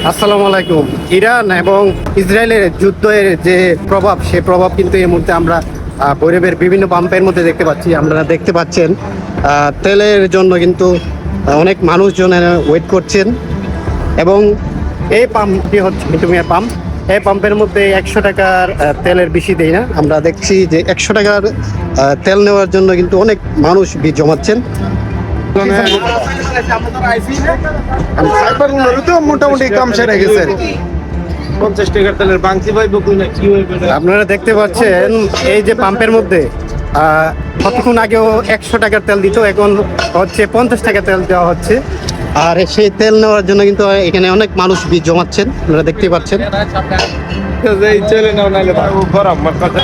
আসসালামু আলাইকুম। ইরান এবং ইসরায়েলের যুদ্ধের যে প্রভাব, সে প্রভাব কিন্তু এই মুহূর্তে আমরা ভৈরবের বিভিন্ন পাম্পের মধ্যে দেখতে পাচ্ছি। আপনারা দেখতে পাচ্ছেন তেলের জন্য কিন্তু অনেক মানুষজন ওয়েট করছেন এবং এই পাম্পটি হচ্ছে মিটুমিয়া পাম্প। এই পাম্পের মধ্যে 100 টাকার তেলের বেশি দেয় না। আমরা দেখছি যে 100 টাকার তেল নেওয়ার জন্য কিন্তু অনেক মানুষ ভিড় জমাচ্ছেন। মোটামুটি কম সেরে গেছে। 50 টাকার তেলের বাংতি পাইব কই না কি হইবে না। আপনারা দেখতে পাচ্ছেন এই যে পাম্পের মধ্যে কতক্ষণ আগেও 100 টাকার তেল দিত, এখন হচ্ছে 50 টাকা তেল দেওয়া হচ্ছে। আর সেই তেল নেওয়ার জন্য কিন্তু এখানে অনেক মানুষ ভিড় জমাচ্ছেন, আপনারা দেখতে পাচ্ছেন। এই চলে নাও নাইলে বাবু গরম আমার কথা।